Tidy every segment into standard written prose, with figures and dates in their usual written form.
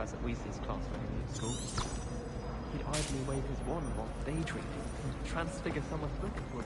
guys at Weasley's class when he was at school. He'd idly wave his wand while daydreaming and transfigure someone's book into a book.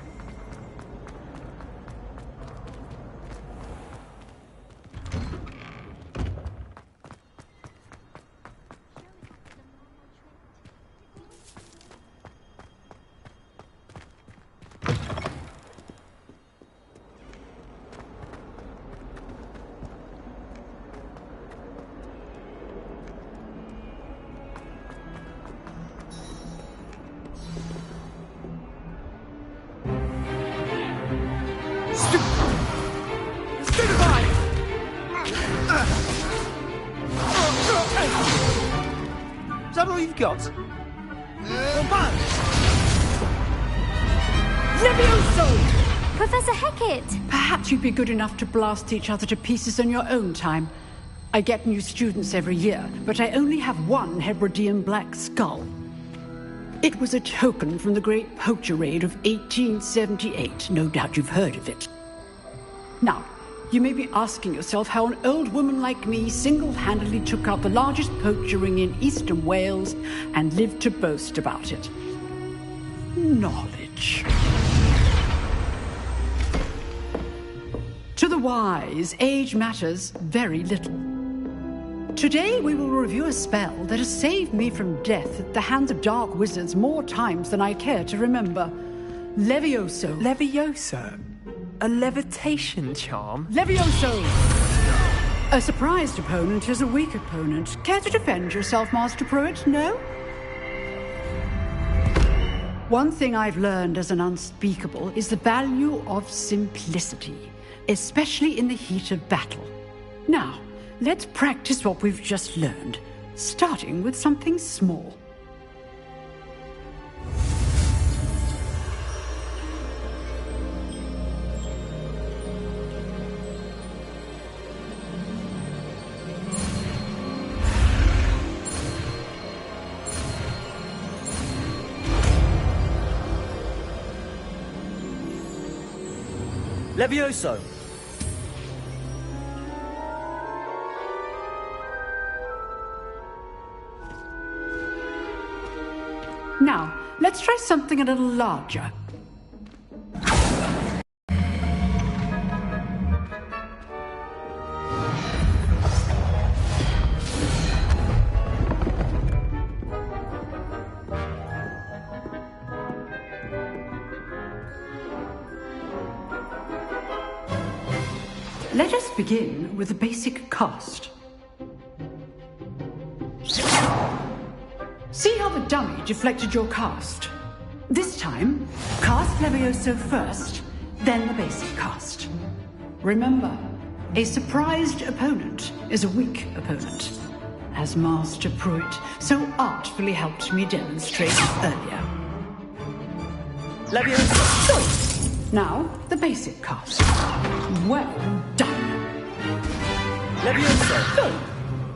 Is that all you've got? Levioso! Professor Hecat! Perhaps you'd be good enough to blast each other to pieces on your own time. I get new students every year, but I only have one Hebridean black skull. It was a token from the Great Poacher Raid of 1878. No doubt you've heard of it. Now, you may be asking yourself how an old woman like me single-handedly took out the largest poacher ring in eastern Wales and lived to boast about it. Knowledge. To the wise, age matters very little. Today we will review a spell that has saved me from death at the hands of dark wizards more times than I care to remember. Levioso. Levioso? A levitation charm? Levioso! A surprised opponent is a weak opponent. Care to defend yourself, Master Pruitt? No? One thing I've learned as an unspeakable is the value of simplicity, especially in the heat of battle. Now, let's practice what we've just learned, starting with something small. Levioso! Now, let's try something a little larger. Let us begin with the basic cast. See how the dummy deflected your cast? This time, cast Levioso first, then the basic cast. Remember, a surprised opponent is a weak opponent, as Master Pruitt so artfully helped me demonstrate earlier. Levioso! Good. Now, the basic cast. Well done. Levioso! Good.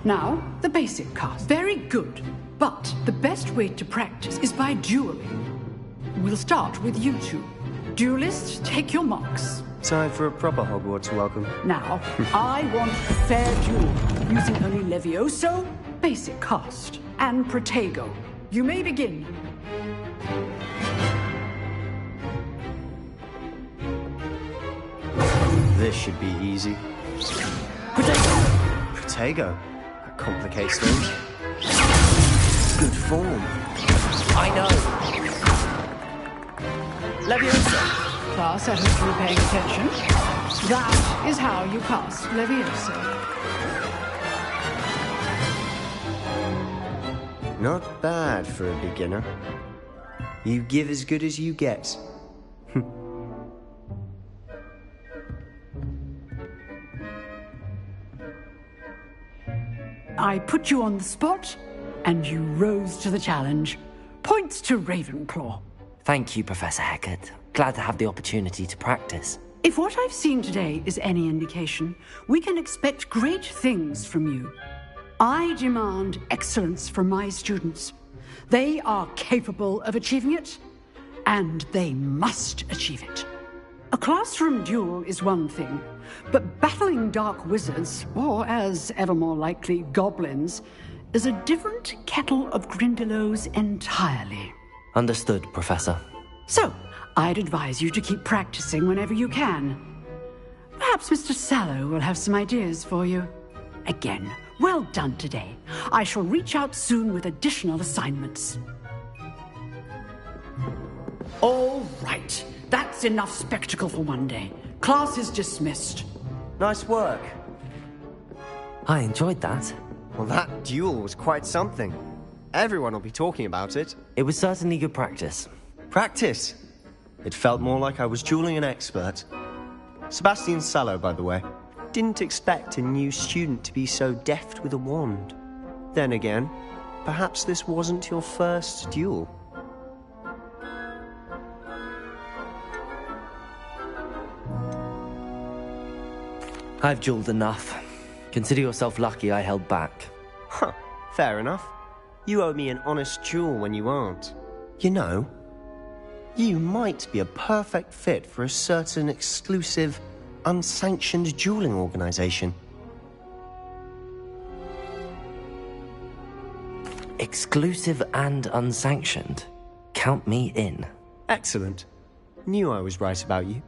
Now, the basic cast. Very good. But the best way to practice is by dueling. We'll start with you two. Duelists, take your marks. Time for a proper Hogwarts welcome. Now, I want a fair duel, using only Levioso, basic cast, and Protego. You may begin. This should be easy. Protego! Protego? That complicates things. Good form. I know! Levioso! Class, I hope you're paying attention. That is how you cast Levioso. Not bad for a beginner. You give as good as you get. I put you on the spot, and you rose to the challenge. Points to Ravenclaw. Thank you, Professor Hecat. Glad to have the opportunity to practice. If what I've seen today is any indication, we can expect great things from you. I demand excellence from my students. They are capable of achieving it, and they must achieve it. A classroom duel is one thing, but battling dark wizards, or as ever more likely, goblins, is a different kettle of Grindylows entirely. Understood, Professor. So, I'd advise you to keep practicing whenever you can. Perhaps Mr. Sallow will have some ideas for you. Again, well done today. I shall reach out soon with additional assignments. All right. That's enough spectacle for one day. Class is dismissed. Nice work. I enjoyed that. Well, that duel was quite something. Everyone will be talking about it. It was certainly good practice. Practice? It felt more like I was dueling an expert. Sebastian Sallow, by the way. Didn't expect a new student to be so deft with a wand. Then again, perhaps this wasn't your first duel. I've dueled enough. Consider yourself lucky I held back. Huh, fair enough. You owe me an honest duel when you aren't. You know, you might be a perfect fit for a certain exclusive, unsanctioned dueling organization. Exclusive and unsanctioned. Count me in. Excellent. Knew I was right about you.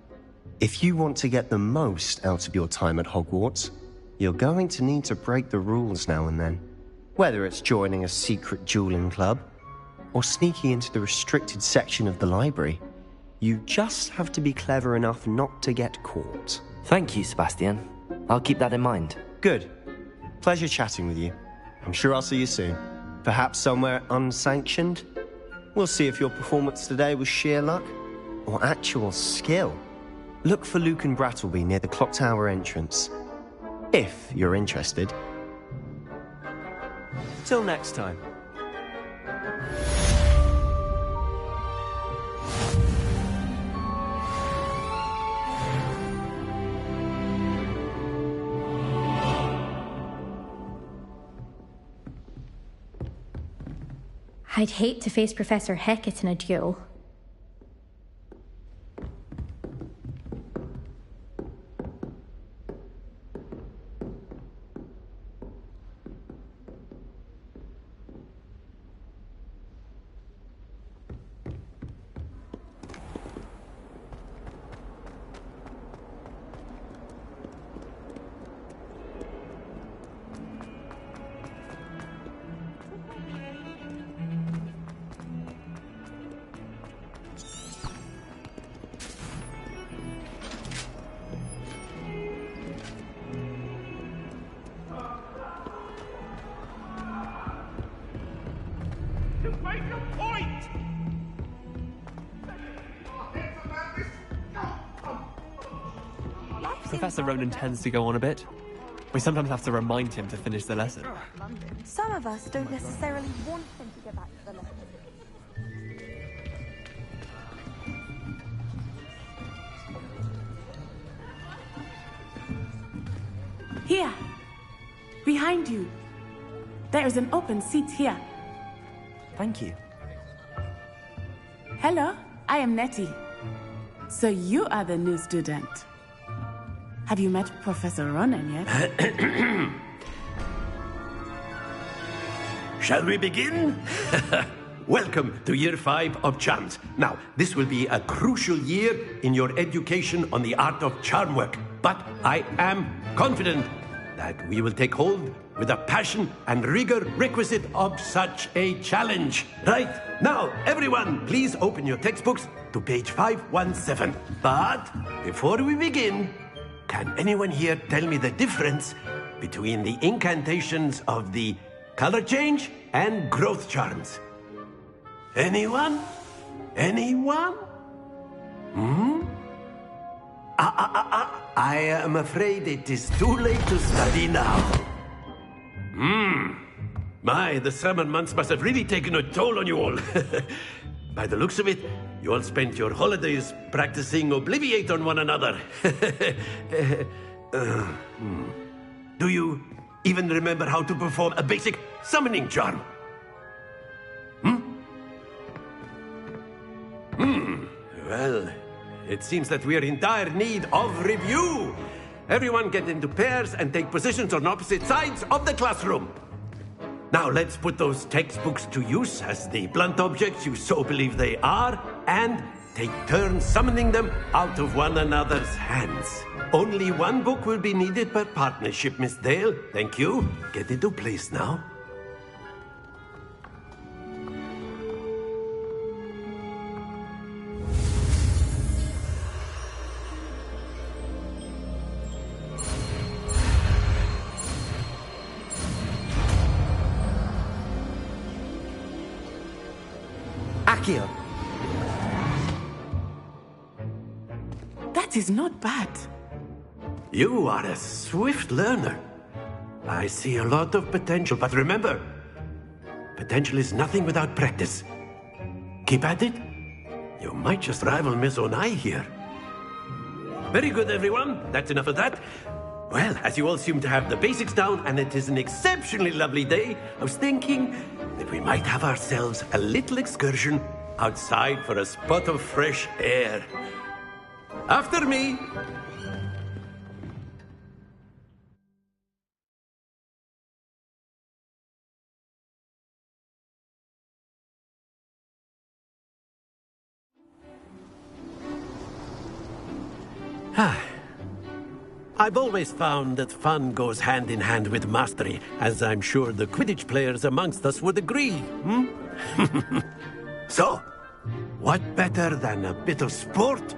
If you want to get the most out of your time at Hogwarts, you're going to need to break the rules now and then. Whether it's joining a secret dueling club, or sneaking into the restricted section of the library, you just have to be clever enough not to get caught. Thank you, Sebastian. I'll keep that in mind. Good. Pleasure chatting with you. I'm sure I'll see you soon. Perhaps somewhere unsanctioned? We'll see if your performance today was sheer luck, or actual skill. Look for Luke and Brattleby near the clock tower entrance. If you're interested. Till next time. I'd hate to face Professor Hecat in a duel. Professor Ronan tends to go on a bit. We sometimes have to remind him to finish the lesson. Some of us don't necessarily want him to get back to the lesson. Here, behind you. There is an open seat here. Thank you. Hello, I am Nettie. So you are the new student. Have you met Professor Ronan yet? Shall we begin? Welcome to Year 5 of Charms. Now, this will be a crucial year in your education on the art of charm work. But I am confident that we will take hold with the passion and rigor requisite of such a challenge. Right, now, everyone, please open your textbooks to page 517. But before we begin, can anyone here tell me the difference between the incantations of the color change and growth charms? Anyone? Anyone? I am afraid it is too late to study now. My, the summer months must have really taken a toll on you all. By the looks of it, you all spent your holidays practicing Obliviate on one another. Do you even remember how to perform a basic summoning charm? Well, it seems that we are in dire need of review. Everyone get into pairs and take positions on opposite sides of the classroom. Now let's put those textbooks to use as the blunt objects you so believe they are, and take turns summoning them out of one another's hands. Only one book will be needed per partnership, Miss Dale. Thank you. Get into place now. Accio! That is not bad. You are a swift learner. I see a lot of potential, but remember, potential is nothing without practice. Keep at it. You might just rival Miss Onai here. Very good, everyone. That's enough of that. Well, as you all seem to have the basics down, and it is an exceptionally lovely day, I was thinking that we might have ourselves a little excursion outside for a spot of fresh air. After me! I've always found that fun goes hand in hand with mastery, as I'm sure the Quidditch players amongst us would agree, So, what better than a bit of sport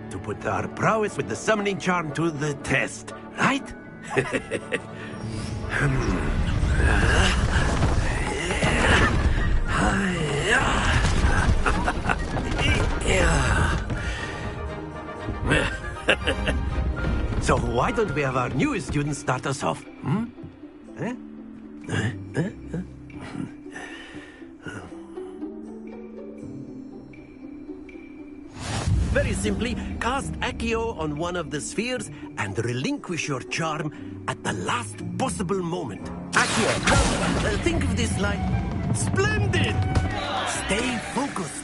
to put our prowess with the summoning charm to the test, right? So why don't we have our newest student start us off? Very simply, cast Accio on one of the spheres and relinquish your charm at the last possible moment. Accio, now, think of this like... Splendid! Stay focused.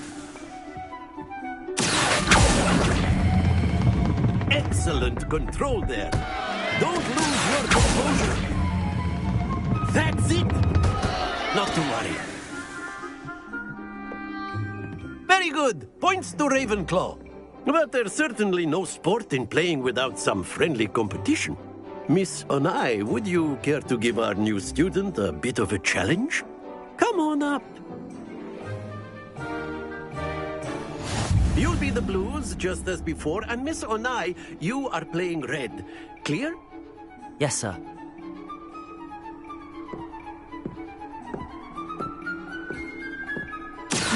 Excellent control there. Don't lose your composure. That's it. Not to worry. Very good. Points to Ravenclaw. But there's certainly no sport in playing without some friendly competition. Miss Onai, would you care to give our new student a bit of a challenge? Come on up. You'll be the blues, just as before, and Miss Onai, you are playing red. Clear? Yes, sir.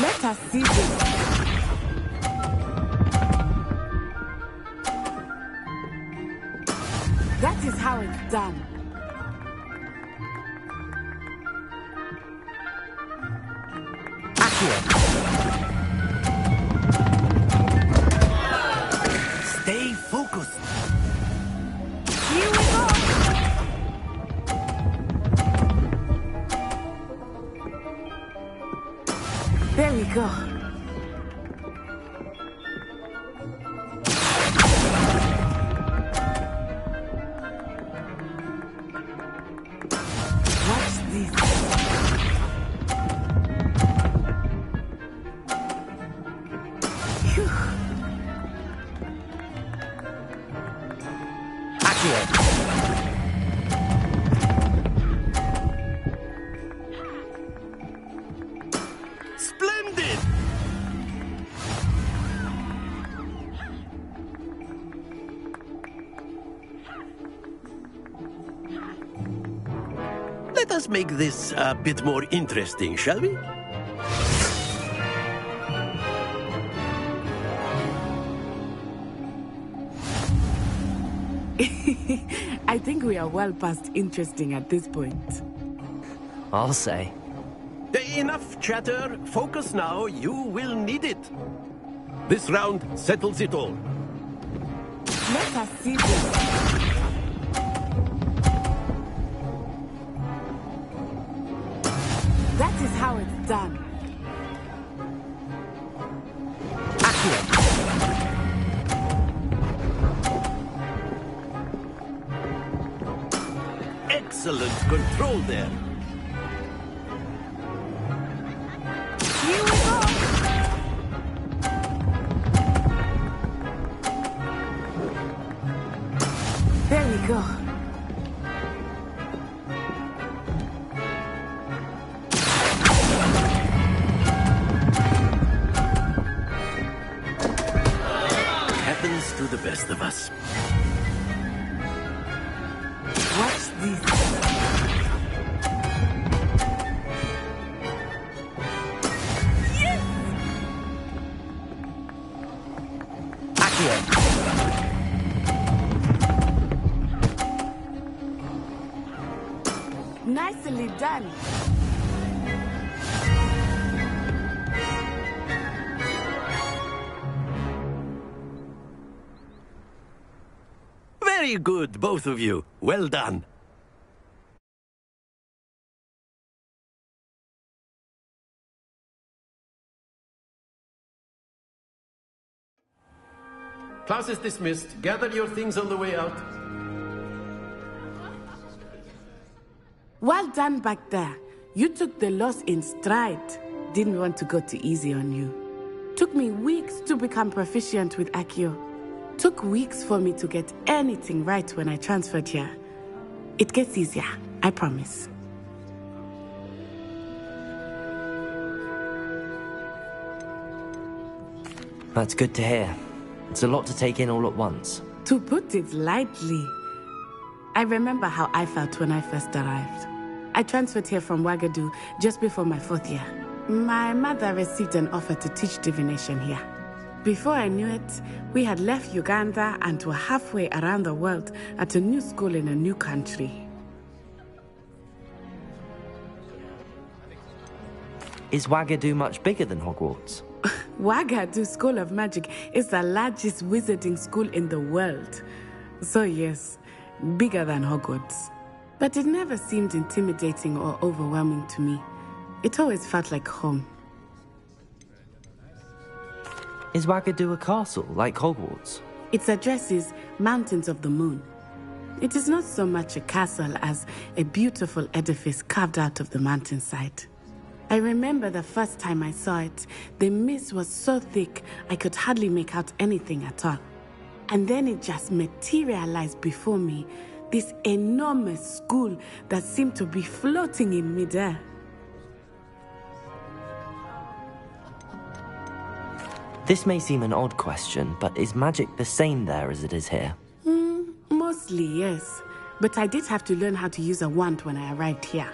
Let us see this. That is how it's done. Stay focused. Here we go. There we go. Watch this. Phew. Splendid! Let us make this a bit more interesting, shall we? I think we are well past interesting at this point. I'll say. Enough chatter. Focus now. You will need it. This round settles it all. Let us see this. That is how it's done. Excellent control there. to the best of us. Watch this. Nicely done. Very good, both of you. Well done. Class is dismissed. Gather your things on the way out. Well done back there. You took the loss in stride. Didn't want to go too easy on you. Took me weeks to become proficient with Accio. Took weeks for me to get anything right when I transferred here. It gets easier, I promise. That's good to hear. It's a lot to take in all at once. To put it lightly, I remember how I felt when I first arrived. I transferred here from Wagadu just before my 4th year. My mother received an offer to teach divination here. Before I knew it, we had left Uganda and were halfway around the world at a new school in a new country. Is Wagadu much bigger than Hogwarts? Wagadu School of Magic is the largest wizarding school in the world. So yes, bigger than Hogwarts. But it never seemed intimidating or overwhelming to me. It always felt like home. Is Wagadu a castle, like Hogwarts? Its address is Mountains of the Moon. It is not so much a castle as a beautiful edifice carved out of the mountainside. I remember the first time I saw it, the mist was so thick I could hardly make out anything at all. And then it just materialized before me, this enormous school that seemed to be floating in midair. This may seem an odd question, but is magic the same there as it is here? Mostly, yes. But I did have to learn how to use a wand when I arrived here.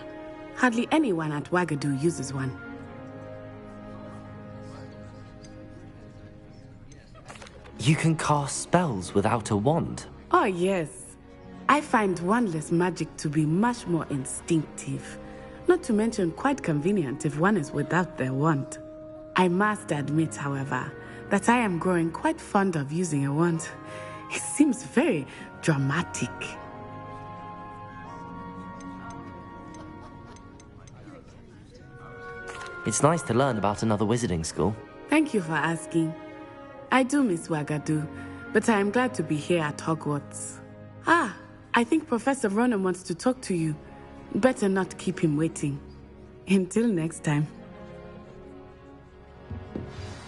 Hardly anyone at Wagadu uses one. You can cast spells without a wand? Oh, yes. I find wandless magic to be much more instinctive. Not to mention quite convenient if one is without their wand. I must admit, however, that I am growing quite fond of using a wand. It seems very dramatic. It's nice to learn about another wizarding school. Thank you for asking. I do miss Wagadu, but I am glad to be here at Hogwarts. Ah, I think Professor Ronen wants to talk to you. Better not keep him waiting. Until next time.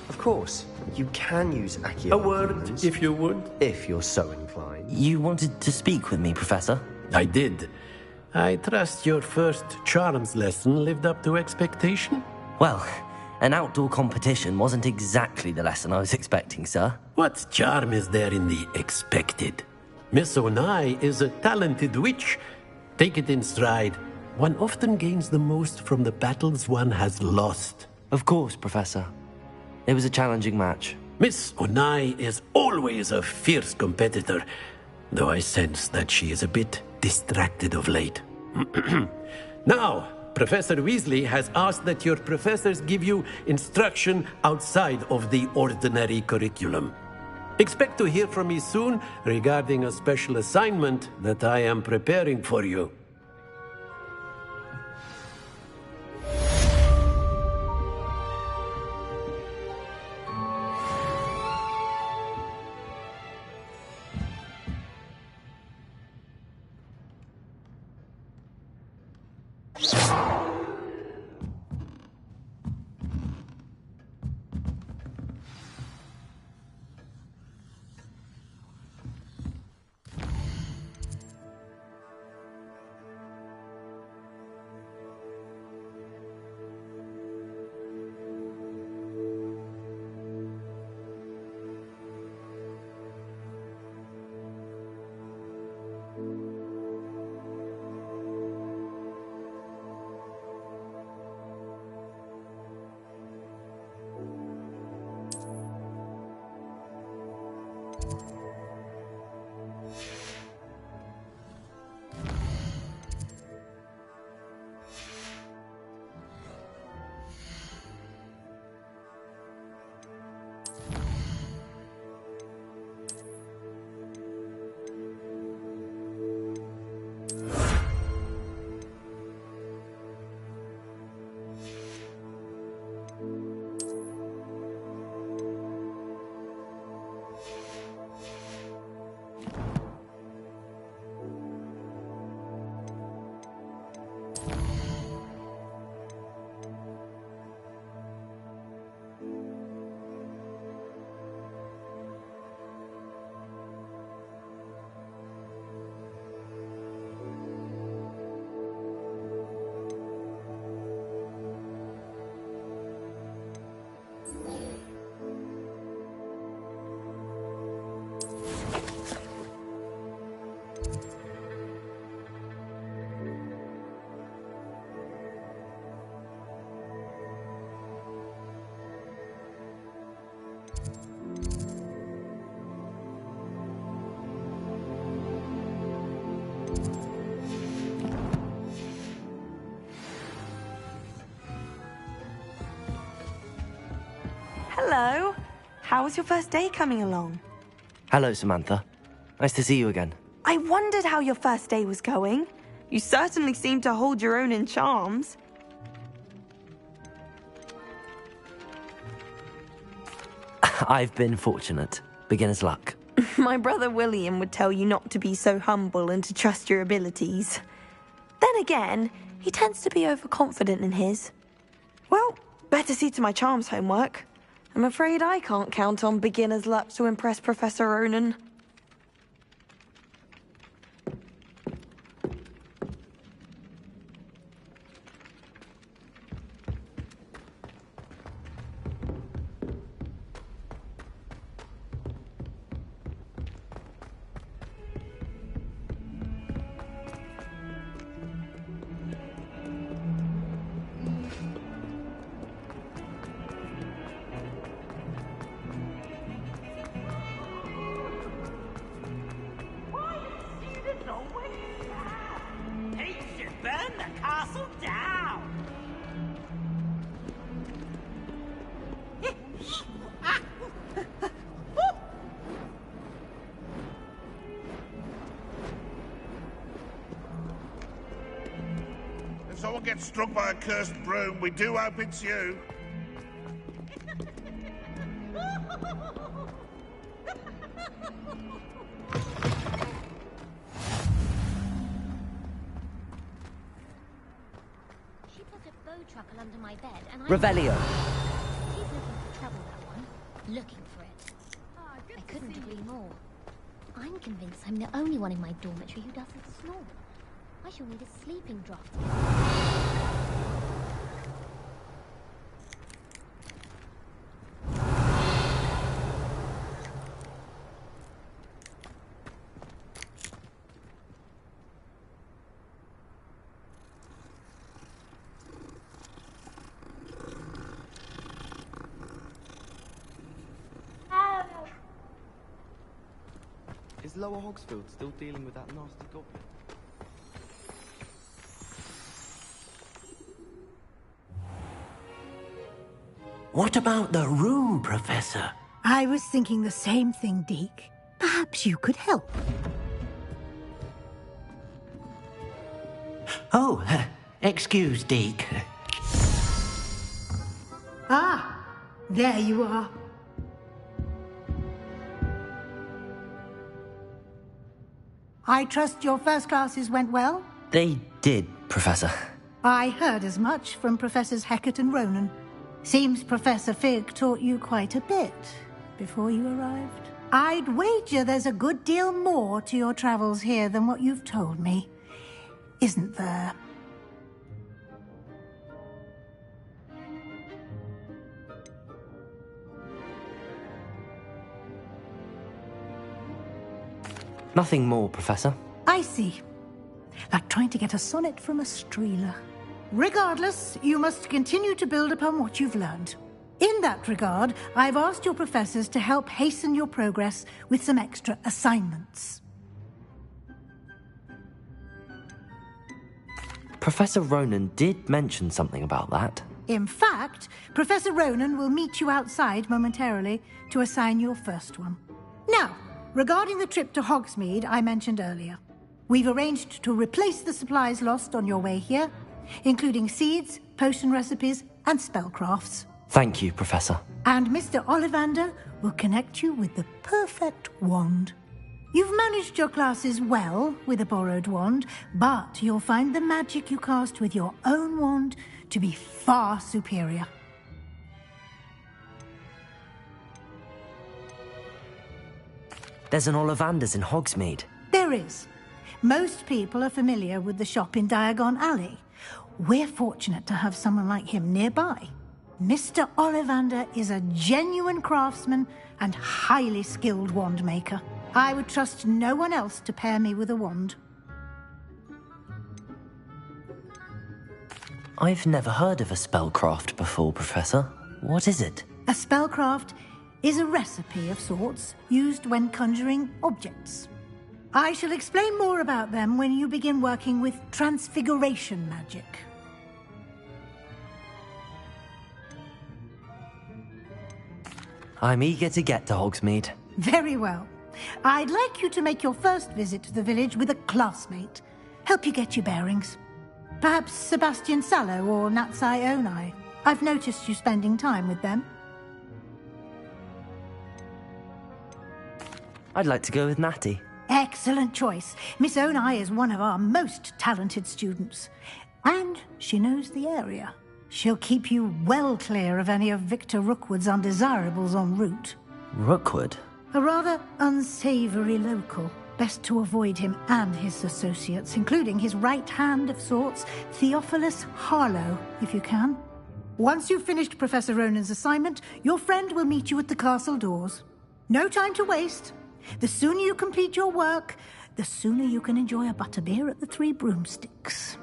Of course, you can use Accio. A word, if you would. If you're so inclined. You wanted to speak with me, Professor? I did. I trust your first charms lesson lived up to expectation? Well, an outdoor competition wasn't exactly the lesson I was expecting, sir. What charm is there in the expected? Miss Onai is a talented witch. Take it in stride. One often gains the most from the battles one has lost. Of course, Professor. It was a challenging match. Miss Onai is always a fierce competitor, though I sense that she is a bit distracted of late. Now, Professor Weasley has asked that your professors give you instruction outside of the ordinary curriculum. Expect to hear from me soon regarding a special assignment that I am preparing for you. Hello. How was your first day coming along? Hello, Samantha. Nice to see you again. I wondered how your first day was going. You certainly seem to hold your own in charms. I've been fortunate. Beginner's luck. My brother William would tell you not to be so humble and to trust your abilities. Then again, he tends to be overconfident in his. Well, better see to my charms homework. I'm afraid I can't count on beginner's luck to impress Professor Ronan. If someone gets struck by a cursed broom, we do hope it's you. She put a bow truckle under my bed and I... Revelio. He's looking for trouble, that one. Looking for it. I couldn't agree more. I'm convinced I'm the only one in my dormitory who doesn't snore. I shall need a sleeping draught. Is Lower Hogsfield still dealing with that nasty goblin? What about the room, Professor? I was thinking the same thing, Deke. Perhaps you could help. Oh, excuse, Deke. Ah, there you are. I trust your first classes went well? They did, Professor. I heard as much from Professors Hecat and Ronan. Seems Professor Fig taught you quite a bit before you arrived. I'd wager there's a good deal more to your travels here than what you've told me. Isn't there? Nothing more, Professor. I see. Like trying to get a sonnet from a streeler. Regardless, you must continue to build upon what you've learned. In that regard, I've asked your professors to help hasten your progress with some extra assignments. Professor Ronan did mention something about that. In fact, Professor Ronan will meet you outside momentarily to assign your first one. Now, regarding the trip to Hogsmeade I mentioned earlier, we've arranged to replace the supplies lost on your way here, including seeds, potion recipes, and spellcrafts. Thank you, Professor. And Mr. Ollivander will connect you with the perfect wand. You've managed your classes well with a borrowed wand, but you'll find the magic you cast with your own wand to be far superior. There's an Ollivander's in Hogsmeade. There is. Most people are familiar with the shop in Diagon Alley. We're fortunate to have someone like him nearby. Mr. Ollivander is a genuine craftsman and highly skilled wand maker. I would trust no one else to pair me with a wand. I've never heard of a spellcraft before, Professor. What is it? A spellcraft is a recipe of sorts used when conjuring objects. I shall explain more about them when you begin working with transfiguration magic. I'm eager to get to Hogsmeade. Very well. I'd like you to make your first visit to the village with a classmate. Help you get your bearings. Perhaps Sebastian Sallow or Natsai Onai. I've noticed you spending time with them. I'd like to go with Natty. Excellent choice. Miss Onai is one of our most talented students. And she knows the area. She'll keep you well clear of any of Victor Rookwood's undesirables en route. Rookwood? A rather unsavory local. Best to avoid him and his associates, including his right hand of sorts, Theophilus Harlow, if you can. Once you've finished Professor Ronan's assignment, your friend will meet you at the castle doors. No time to waste. The sooner you complete your work, the sooner you can enjoy a butterbeer at the Three Broomsticks.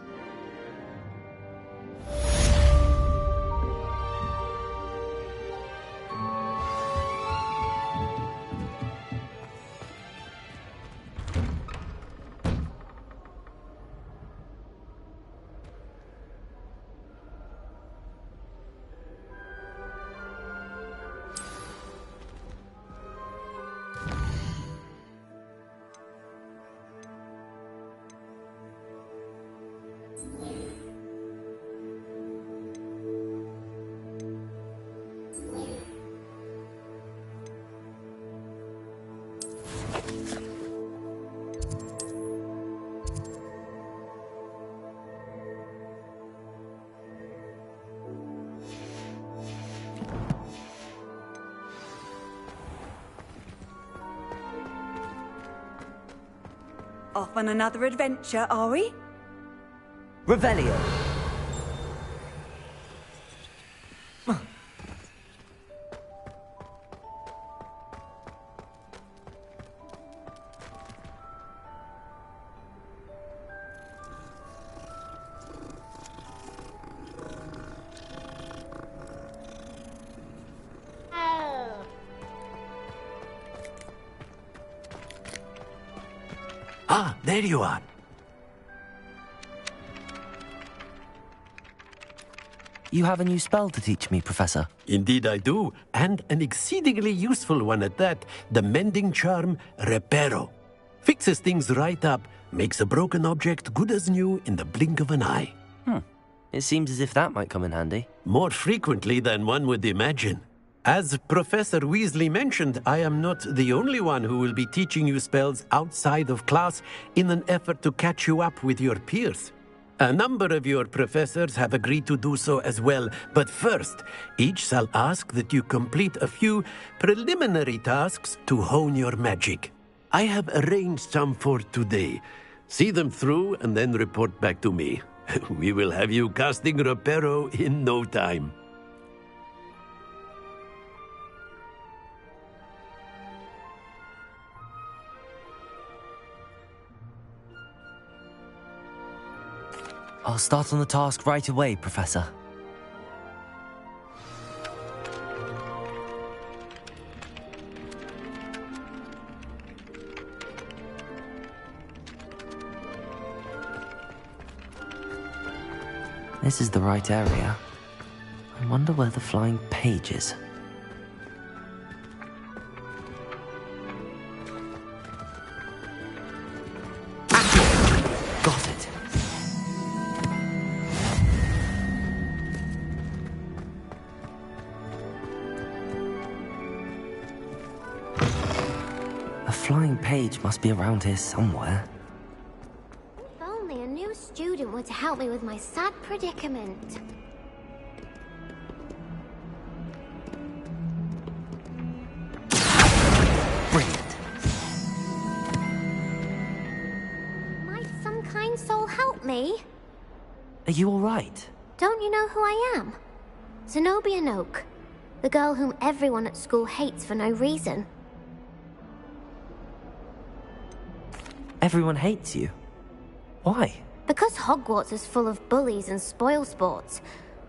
Off on another adventure, are we? Revelio. Ah, there you are. You have a new spell to teach me, Professor. Indeed I do, and an exceedingly useful one at that. The mending charm, Reparo. Fixes things right up, makes a broken object good as new in the blink of an eye. It seems as if that might come in handy. More frequently than one would imagine. As Professor Weasley mentioned, I am not the only one who will be teaching you spells outside of class in an effort to catch you up with your peers. A number of your professors have agreed to do so as well, but first, each shall ask that you complete a few preliminary tasks to hone your magic. I have arranged some for today. See them through and then report back to me. We will have you casting Reparo in no time. I'll start on the task right away, Professor. This is the right area. I wonder where the flying page is. Got it. A flying page must be around here somewhere. If only a new student were to help me with my sad predicament. Brilliant. Might some kind soul help me? Are you all right? Don't you know who I am? Zenobia Noak, the girl whom everyone at school hates for no reason. Everyone hates you. Why? Because Hogwarts is full of bullies and spoilsports.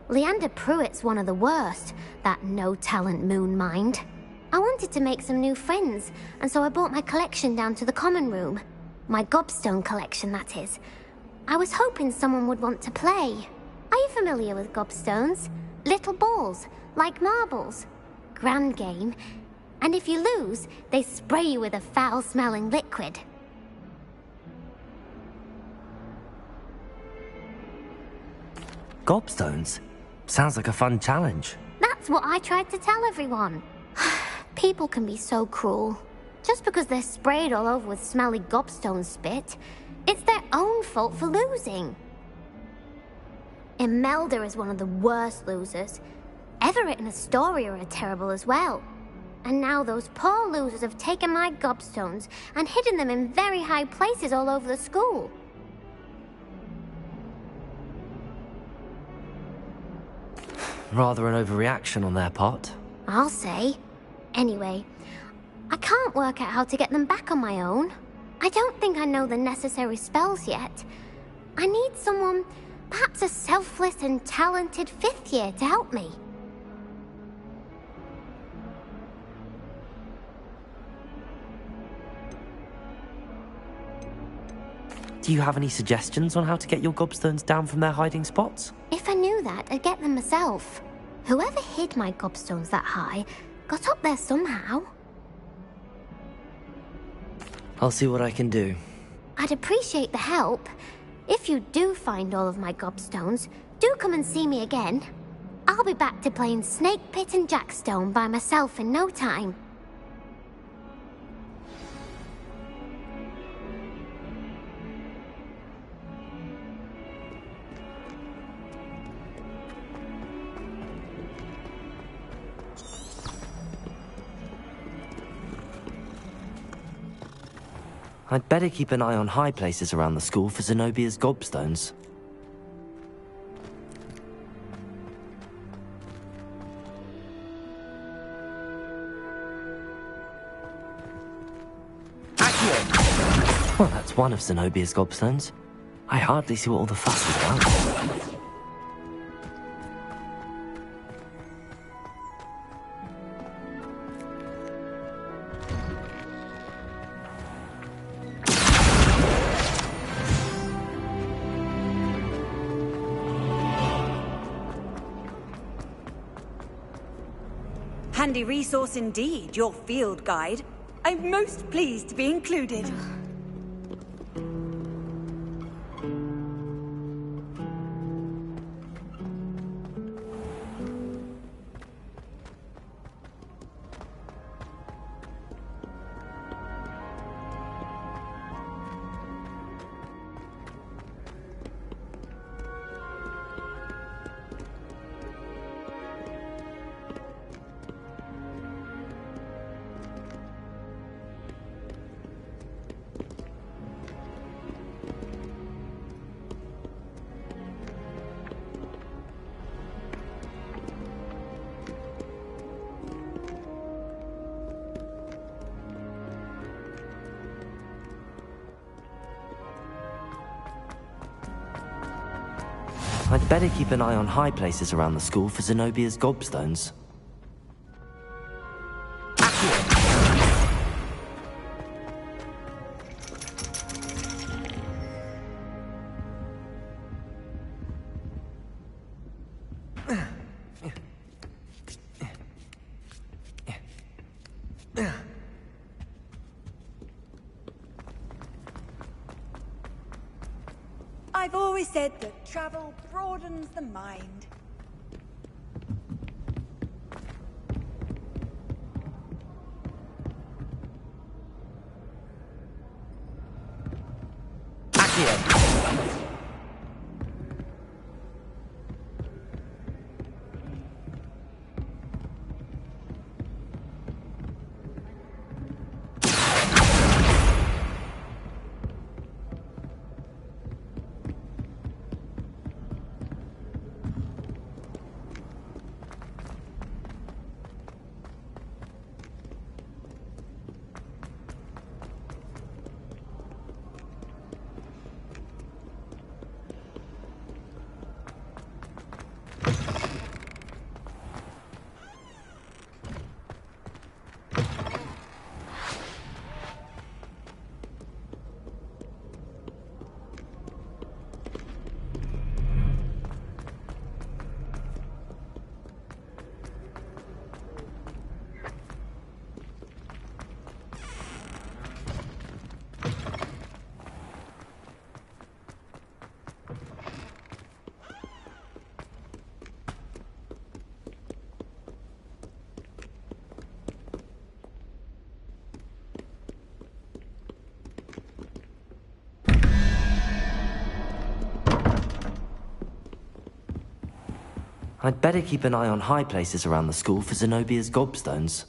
Leander Pruitt's one of the worst, that no-talent moon mind. I wanted to make some new friends, and so I brought my collection down to the common room. My gobstone collection, that is. I was hoping someone would want to play. Are you familiar with gobstones? Little balls, like marbles. grand game. And if you lose, they spray you with a foul-smelling liquid. Gobstones? Sounds like a fun challenge. That's what I tried to tell everyone. People can be so cruel. Just because they're sprayed all over with smelly gobstone spit, it's their own fault for losing. Imelda is one of the worst losers. Everett and Astoria are terrible as well. And now those poor losers have taken my gobstones and hidden them in very high places all over the school. Rather an overreaction on their part. I'll say. Anyway, I can't work out how to get them back on my own. I don't think I know the necessary spells yet. I need someone, perhaps a selfless and talented 5th year to help me. Do you have any suggestions on how to get your gobstones down from their hiding spots? If I knew that, I'd get them myself. Whoever hid my gobstones that high got up there somehow. I'll see what I can do. I'd appreciate the help. If you do find all of my gobstones, do come and see me again. I'll be back to playing Snake Pit and Jackstone by myself in no time. I'd better keep an eye on high places around the school for Zenobia's gobstones. Well, that's one of Zenobia's gobstones. I hardly see what all the fuss is about. Handy resource indeed, your field guide. I'm most pleased to be included. I'd better keep an eye on high places around the school for Zenobia's gobstones. I've always said that travel broadens the mind. I'd better keep an eye on high places around the school for Zenobia's gobstones.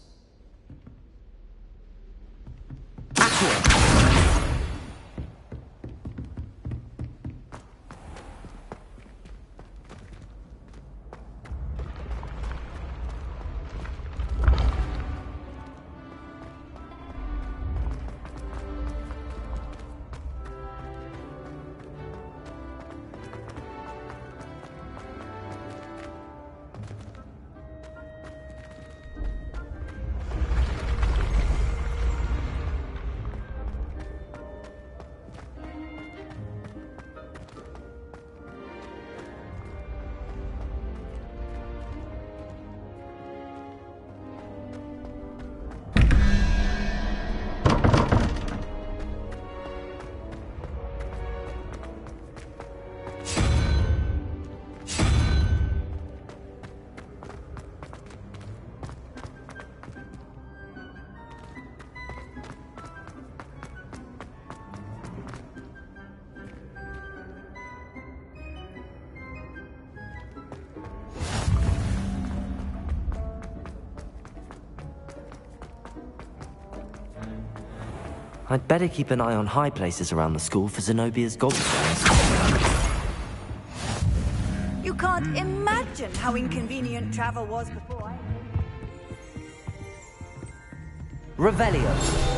I'd better keep an eye on high places around the school for Zenobia's gobstones. You can't imagine how inconvenient travel was before I... Revelio.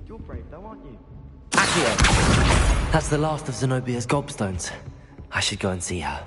You're brave though, aren't you? Accio! That's the last of Zenobia's gobstones. I should go and see her.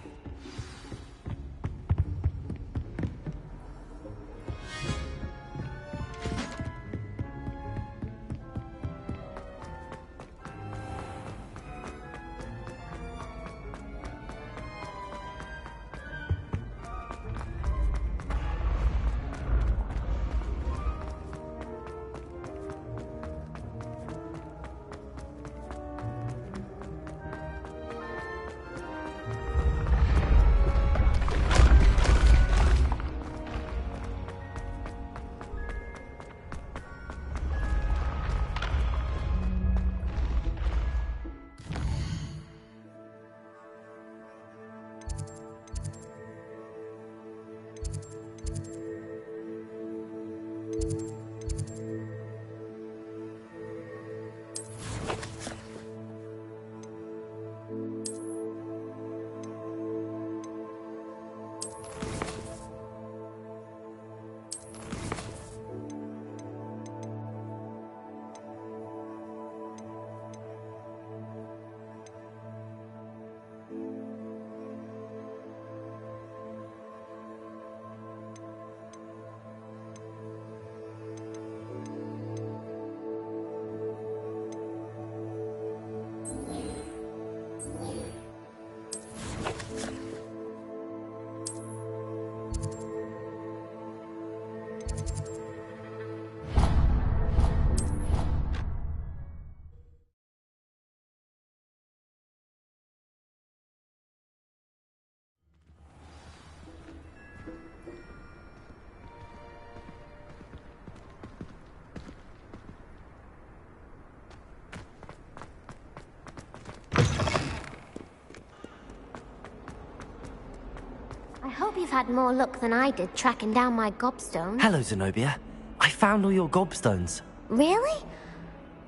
I hope you've had more luck than I did tracking down my gobstone. Hello, Zenobia. I found all your gobstones. Really?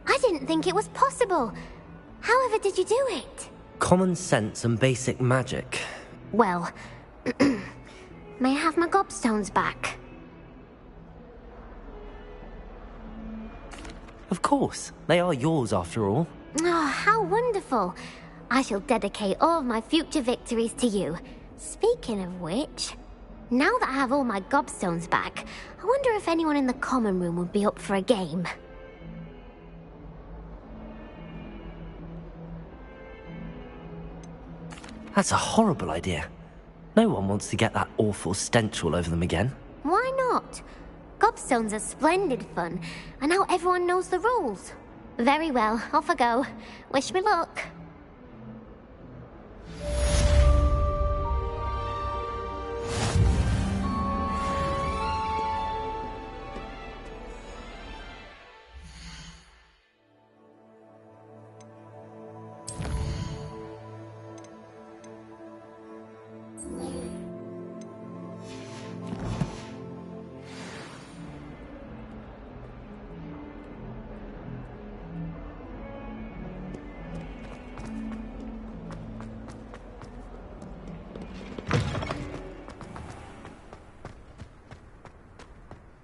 I didn't think it was possible. However did you do it? Common sense and basic magic. Well, may I have my gobstones back? Of course. They are yours, after all. Oh, how wonderful. I shall dedicate all of my future victories to you. Speaking of which, now that I have all my gobstones back, I wonder if anyone in the common room would be up for a game. That's a horrible idea. No one wants to get that awful stench all over them again. Why not? Gobstones are splendid fun, and now everyone knows the rules. Very well, off I go. Wish me luck.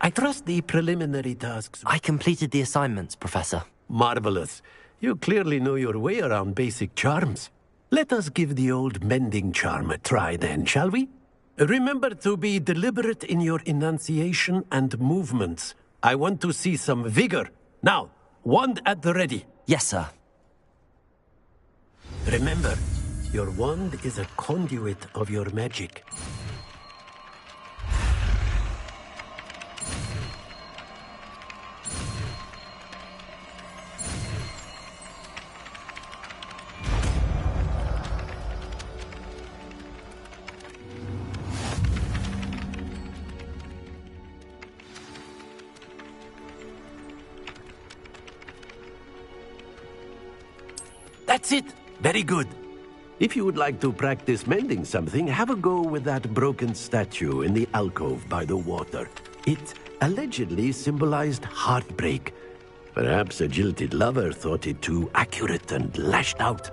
I trust the preliminary tasks. I completed the assignments, Professor. Marvelous. You clearly know your way around basic charms. Let us give the old mending charm a try then, shall we? Remember to be deliberate in your enunciation and movements. I want to see some vigor. Now, wand at the ready. Yes, sir. Remember, your wand is a conduit of your magic. That's it! Very good. If you would like to practice mending something, have a go with that broken statue in the alcove by the water. It allegedly symbolized heartbreak. Perhaps a jilted lover thought it too accurate and lashed out.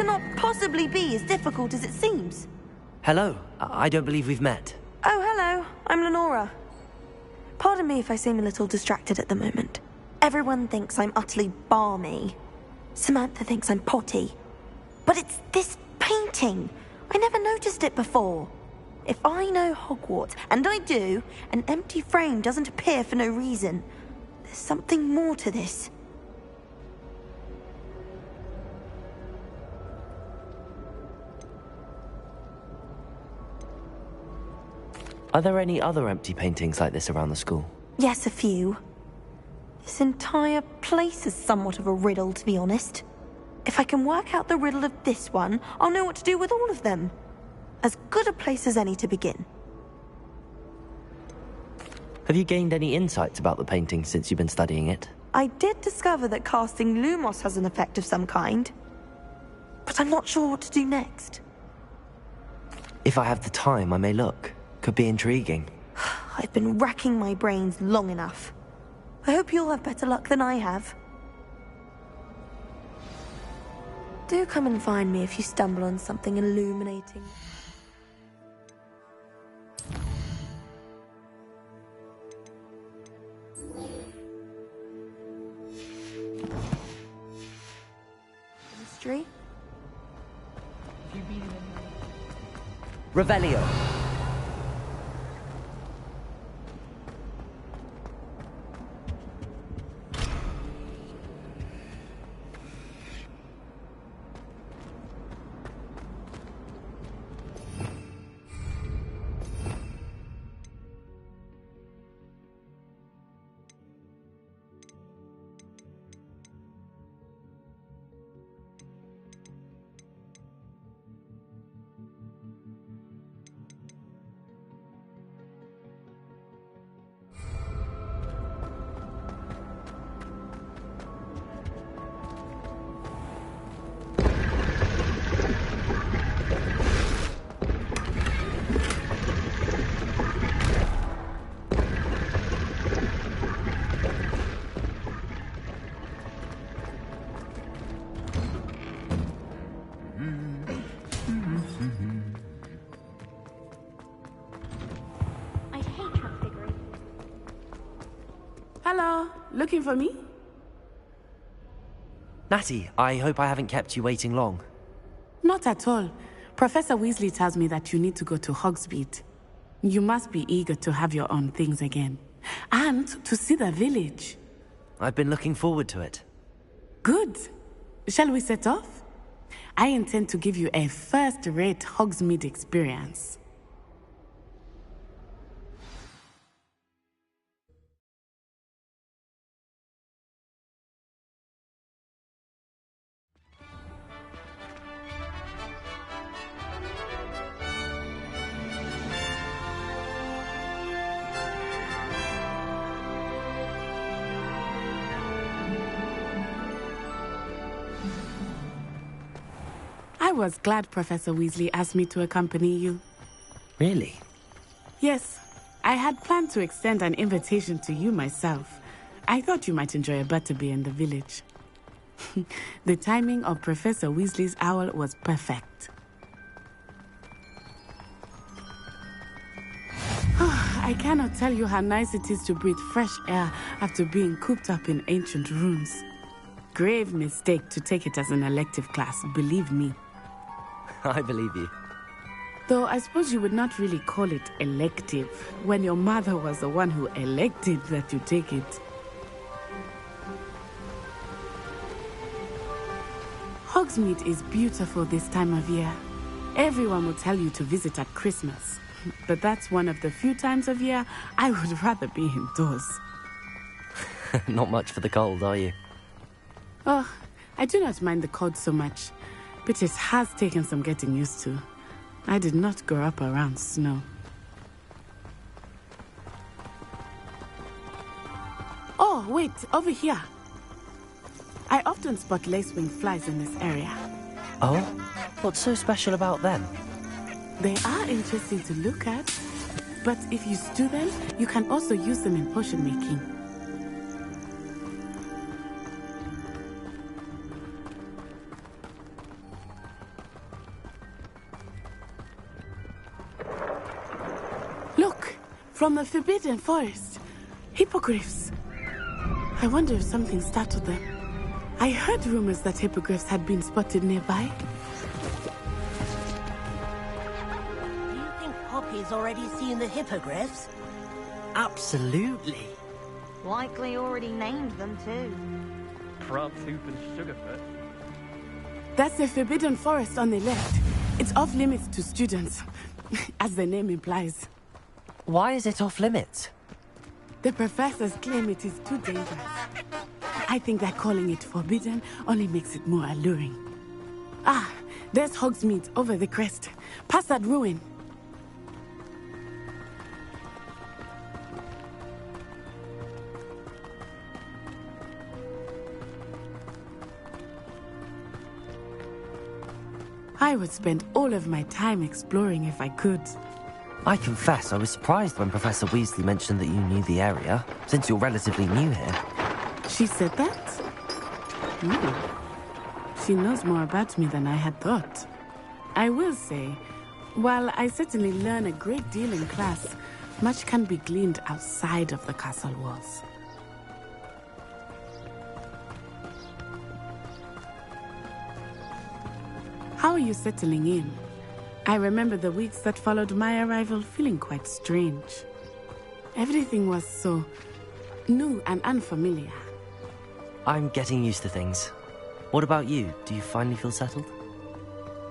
cannot possibly be as difficult as it seems. Hello. I don't believe we've met. Oh, hello. I'm Lenora. Pardon me if I seem a little distracted at the moment. Everyone thinks I'm utterly balmy. Samantha thinks I'm potty. But it's this painting. I never noticed it before. If I know Hogwarts, and I do, an empty frame doesn't appear for no reason. There's something more to this. Are there any other empty paintings like this around the school? Yes, a few. This entire place is somewhat of a riddle, to be honest. If I can work out the riddle of this one, I'll know what to do with all of them. As good a place as any to begin. Have you gained any insights about the painting since you've been studying it? I did discover that casting Lumos has an effect of some kind. But I'm not sure what to do next. If I have the time, I may look. Could be intriguing. I've been racking my brains long enough. I hope you'll have better luck than I have. Do come and find me if you stumble on something illuminating. Mystery? Revelio. Hello, looking for me? Natty, I hope I haven't kept you waiting long. Not at all. Professor Weasley tells me that you need to go to Hogsmeade. You must be eager to have your own things again. And to see the village. I've been looking forward to it. Good. Shall we set off? I intend to give you a first-rate Hogsmeade experience. I was glad Professor Weasley asked me to accompany you. Really? Yes. I had planned to extend an invitation to you myself. I thought you might enjoy a butterbeer in the village. The timing of Professor Weasley's owl was perfect. I cannot tell you how nice it is to breathe fresh air after being cooped up in ancient rooms. Grave mistake to take it as an elective class, believe me. I believe you. Though I suppose you would not really call it elective when your mother was the one who elected that you take it. Hogsmeade is beautiful this time of year. Everyone will tell you to visit at Christmas. But that's one of the few times of year I would rather be indoors. Not much for the cold, are you? Oh, I do not mind the cold so much, but it has taken some getting used to. I did not grow up around snow. Oh, wait, over here. I often spot lacewing flies in this area. Oh? What's so special about them? They are interesting to look at, but if you stew them, you can also use them in potion making. from the Forbidden Forest. Hippogriffs. I wonder if something startled them. I heard rumors that hippogriffs had been spotted nearby. Do you think Poppy's already seen the hippogriffs? Absolutely. Likely already named them too. Crab's Hoop and Sugarfoot. That's the Forbidden Forest on the left. It's off limits to students, as the name implies. Why is it off limits? The professors claim it is too dangerous. I think that calling it forbidden only makes it more alluring. Ah, there's Hogsmeade over the crest. Past that ruin. I would spend all of my time exploring if I could. I confess I was surprised when Professor Weasley mentioned that you knew the area, since you're relatively new here. She said that? She knows more about me than I had thought. I will say, while I certainly learn a great deal in class, much can be gleaned outside of the castle walls. How are you settling in? I remember the weeks that followed my arrival feeling quite strange. Everything was so new and unfamiliar. I'm getting used to things. What about you? Do you finally feel settled?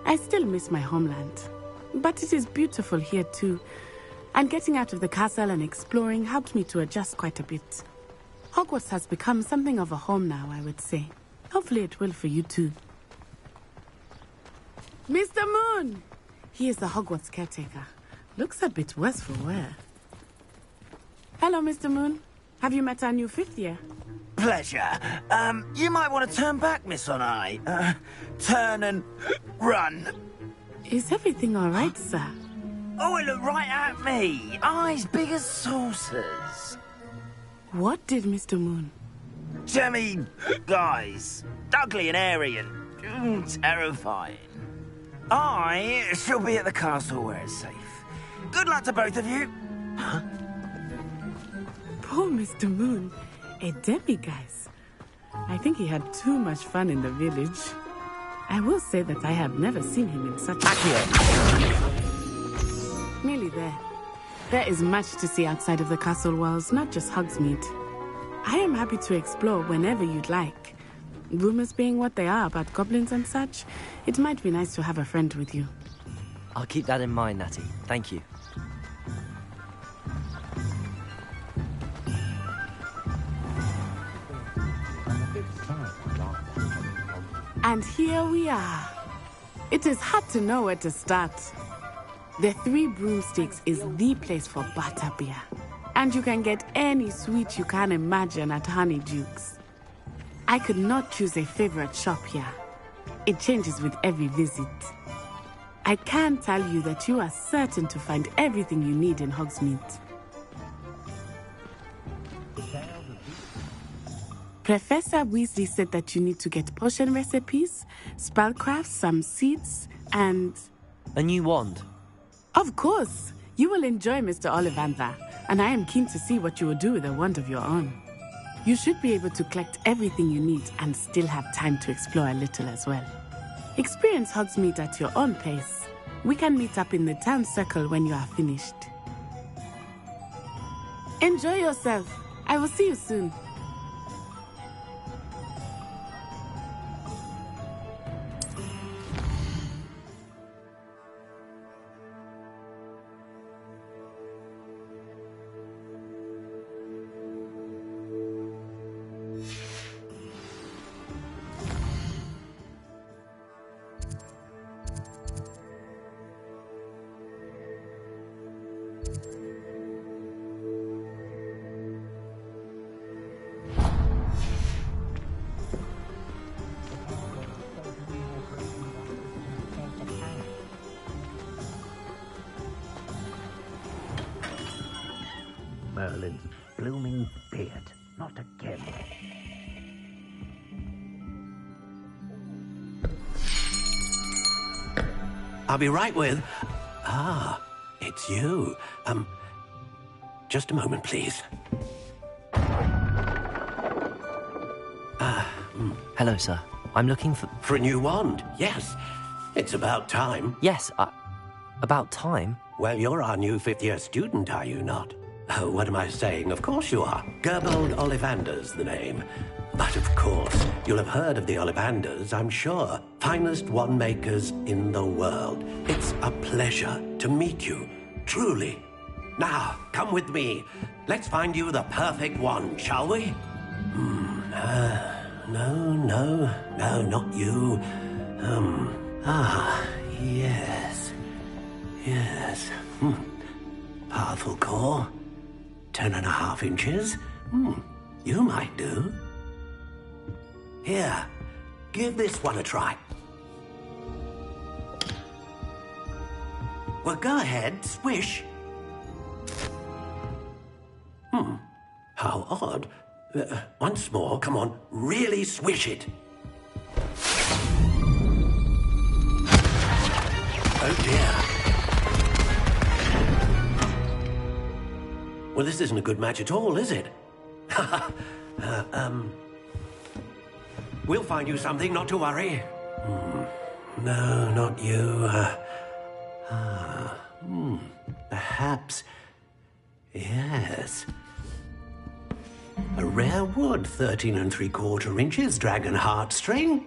I still miss my homeland, but it is beautiful here too. And getting out of the castle and exploring helped me to adjust quite a bit. Hogwarts has become something of a home now, I would say. Hopefully it will for you too. Mr. Moon! He is the Hogwarts caretaker. Looks a bit worse for wear. Hello, Mr. Moon. Have you met our new fifth year? Pleasure. You might want to turn back, Miss Onai. Turn and run. Is everything all right, sir? Oh, it looked right at me. Eyes big as saucers. What did Mr. Moon? Jemmy, guys. Ugly and airy and terrifying. I shall be at the castle where it's safe. Good luck to both of you. Poor Mr. Moon. A demiguise. I think he had too much fun in the village. I will say that I have never seen him in such a... Nearly there. There is much to see outside of the castle walls, not just Hogsmeade. I am happy to explore whenever you'd like. Rumors being what they are about goblins and such, it might be nice to have a friend with you. I'll keep that in mind, Natty. Thank you. And here we are. It is hard to know where to start. The Three Broomsticks is the place for butterbeer. And you can get any sweet you can imagine at Honeydukes. I could not choose a favorite shop here. It changes with every visit. I can tell you that you are certain to find everything you need in Hogsmeade. Professor Weasley said that you need to get potion recipes, spellcrafts, some seeds, and... A new wand? Of course! You will enjoy Mr. Ollivander, and I am keen to see what you will do with a wand of your own. You should be able to collect everything you need and still have time to explore a little as well. Experience Hogsmeade at your own pace. We can meet up in the town circle when you are finished. Enjoy yourself. I will see you soon. Merlin's blooming beard. Not again. I'll be right with... Ah, it's you. just a moment, please. Hello, sir. I'm looking for... For a new wand, yes. It's about time. Yes, about time? Well, you're our new fifth-year student, are you not? Oh, what am I saying? Of course you are. Gerbold Ollivander's the name. But of course, you'll have heard of the Ollivanders, I'm sure. Finest wand makers in the world. It's a pleasure to meet you, truly. Now, come with me. Let's find you the perfect wand, shall we? No, not you. Yes. Powerful core. 10.5 inches. You might do. Here, give this one a try. Well, go ahead, swish. How odd. Once more, come on, really swish it. Oh dear. Well, this isn't a good match at all, is it? We'll find you something, not to worry. No, not you. Perhaps. Yes. A rare wood, 13 3/4 inches, dragon heartstring.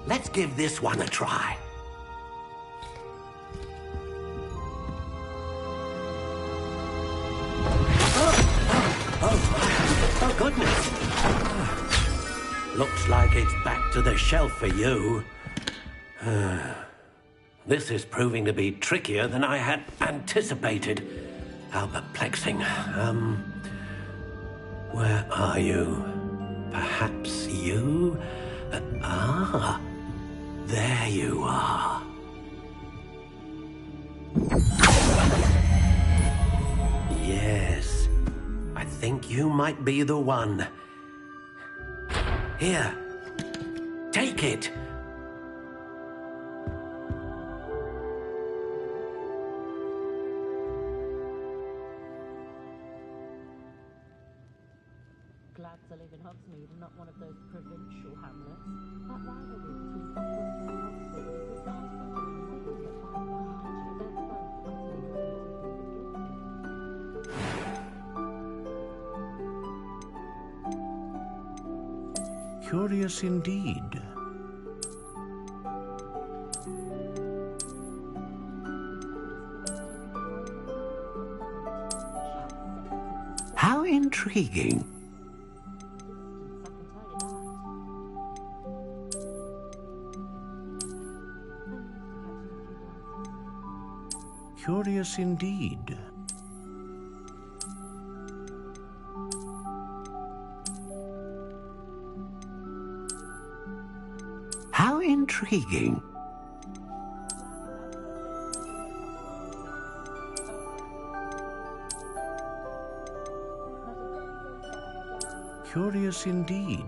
Let's give this one a try. Oh, goodness. Looks like it's back to the shelf for you. This is proving to be trickier than I had anticipated. How perplexing. Where are you? Perhaps you? There you are. Yes, I think you might be the one. Here, take it. Glad to live in Hogsmeade and not one of those provincial hamlets. That rivalry between Buckland and Hogsmeade is the start of a Curious indeed. How intriguing. Curious indeed. How intriguing. Curious indeed.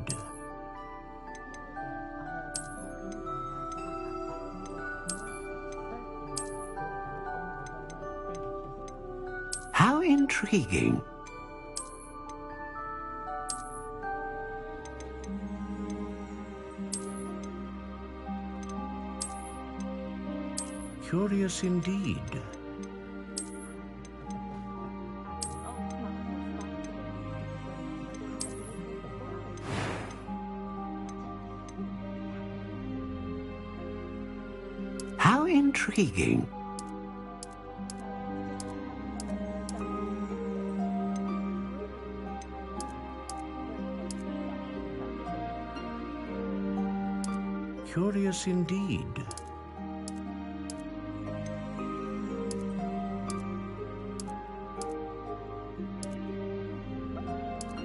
How intriguing. Curious indeed. How intriguing. Curious indeed.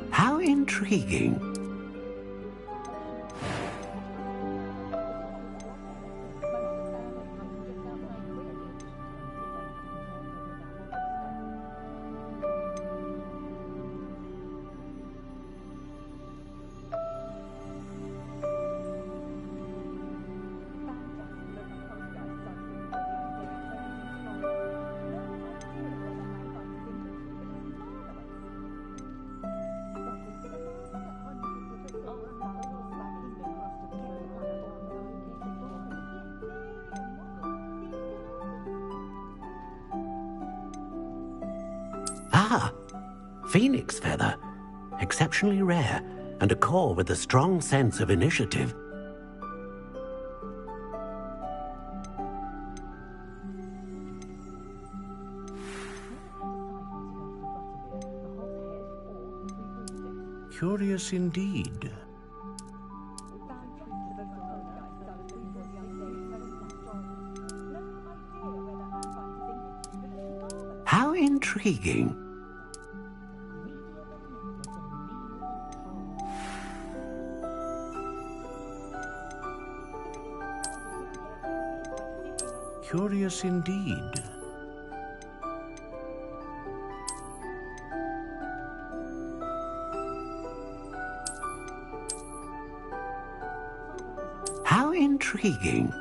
How intriguing. Phoenix feather. Exceptionally rare, and a core with a strong sense of initiative. Curious indeed. How intriguing. Curious indeed. How intriguing.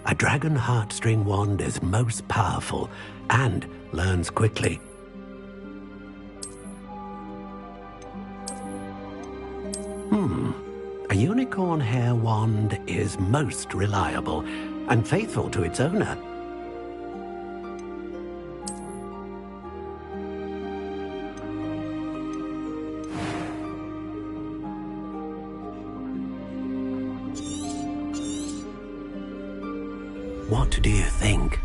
A dragon heartstring wand is most powerful and learns quickly. A unicorn hair wand is most reliable and faithful to its owner. What do you think?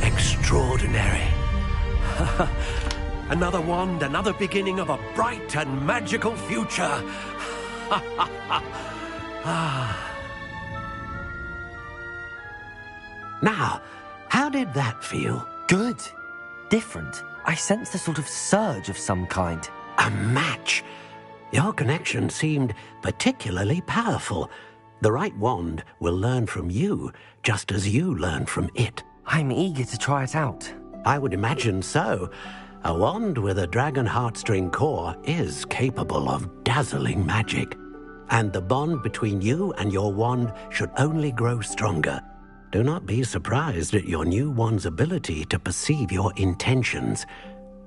Extraordinary. Another wand, another beginning of a bright and magical future. Now, how did that feel? Good. Different. I sensed a sort of surge of some kind. A match. Your connection seemed particularly powerful. The right wand will learn from you, just as you learn from it. I'm eager to try it out. I would imagine so. A wand with a dragon heartstring core is capable of dazzling magic. And the bond between you and your wand should only grow stronger. Do not be surprised at your new wand's ability to perceive your intentions,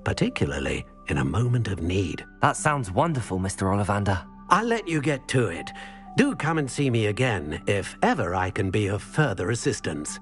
particularly in a moment of need. That sounds wonderful, Mr. Ollivander. I'll let you get to it. Do come and see me again if ever I can be of further assistance.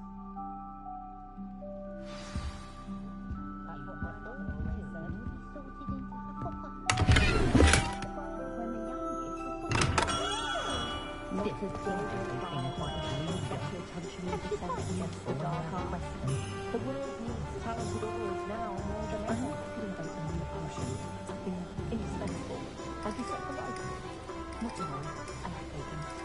Not to worry, I have taken.